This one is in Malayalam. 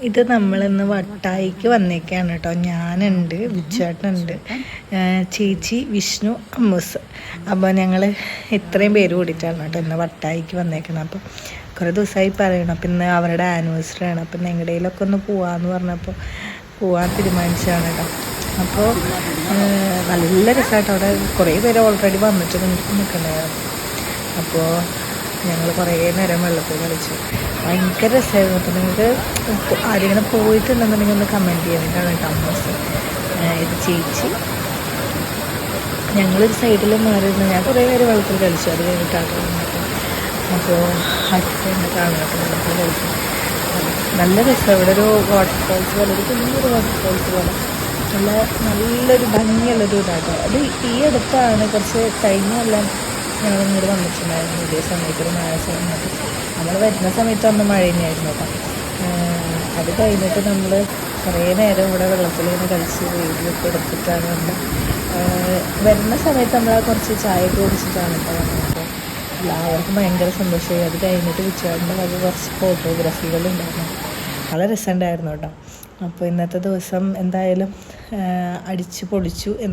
ഇത് നമ്മളിന്ന് വട്ടായിക്ക് വന്നേക്കാണ് കേട്ടോ. ഞാനുണ്ട്, വിച്ചേട്ടനുണ്ട്, ചേച്ചി, വിഷ്ണു, അമ്മൂസ്. അപ്പോൾ ഞങ്ങൾ ഇത്രയും പേര് കൂടിയിട്ടാണ് കേട്ടോ ഇന്ന് വട്ടായിക്ക് വന്നേക്കുന്നത്. അപ്പോൾ കുറേ ദിവസമായി പറയണം. അപ്പം ഇന്ന് അവരുടെ ആനിവേഴ്സറി ആണ്. അപ്പം എങ്ങടേലൊക്കെ ഒന്ന് പോവാമെന്ന് പറഞ്ഞപ്പോൾ പോവാൻ തീരുമാനിച്ചതാണ് കേട്ടോ. അപ്പോൾ നല്ല രസമായിട്ട് അവിടെ കുറേ പേര് ഓൾറെഡി വന്നിട്ട് നിൽക്കുന്നുണ്ടായിരുന്നു. അപ്പോൾ ഞങ്ങൾ കുറേ നേരം വെള്ളത്തിൽ കളിച്ചു. ഭയങ്കര രസമായിരുന്നു. അപ്പോൾ നിങ്ങൾക്ക് ആരെങ്കിലും പോയിട്ടുണ്ടെന്നുണ്ടെങ്കിൽ ഒന്ന് കമൻറ്റ് ചെയ്യാനായിട്ടാണ് കേട്ടോ അമ്മൂസ്. ഇത് ചേച്ചി. ഞങ്ങളൊരു സൈഡിൽ മാറിയിരുന്നു. ഞാൻ കുറേ നേരം വെള്ളത്തിൽ കളിച്ചു. അത് കഴിഞ്ഞിട്ടാണ് വന്നിട്ട്. അപ്പോൾ അടുത്ത് കാണാനായിട്ട് വെള്ളത്തിൽ കളിച്ചു. നല്ല രസം. ഇവിടെ ഒരു വാട്ടർഫോൾസ് പോലെ, ഒരു കുഞ്ഞൊരു വാട്ടർഫോൾസ് പോലെ നല്ലൊരു ഭംഗിയുള്ളൊരു ഇതാട്ടോ. അത് ഈ അടുത്താണ്, കുറച്ച് കഴിഞ്ഞെല്ലാം ഞങ്ങൾ ഇങ്ങോട്ട് വന്നിട്ടുണ്ടായിരുന്നു. ഇതേ സമയത്ത് ഒരു മഴ സമയത്ത് നമ്മൾ വരുന്ന സമയത്ത് അന്ന് മഴ തന്നെയായിരുന്നു കേട്ടോ. അത് കഴിഞ്ഞിട്ട് നമ്മൾ കുറേ നേരം ഇവിടെ വെള്ളത്തിൽ ഇങ്ങനെ കളിച്ച് വീഡിയോക്കെ എടുത്തിട്ടാണ് നമ്മൾ വരുന്ന സമയത്ത് നമ്മൾ കുറച്ച് ചായയൊക്കെ കുടിച്ചിട്ടാണ് കേട്ടോ വന്നത്. എല്ലാവർക്കും ഭയങ്കര സന്തോഷമായി. അത് കഴിഞ്ഞിട്ട് വിച്ചാറിൻ്റെ വക കുറച്ച് ഫോട്ടോഗ്രാഫികളുണ്ടായിരുന്നു. വളരെ രസമുണ്ടായിരുന്നു കേട്ടോ. അപ്പോൾ ഇന്നത്തെ ദിവസം എന്തായാലും അടിച്ച് പൊളിച്ചു.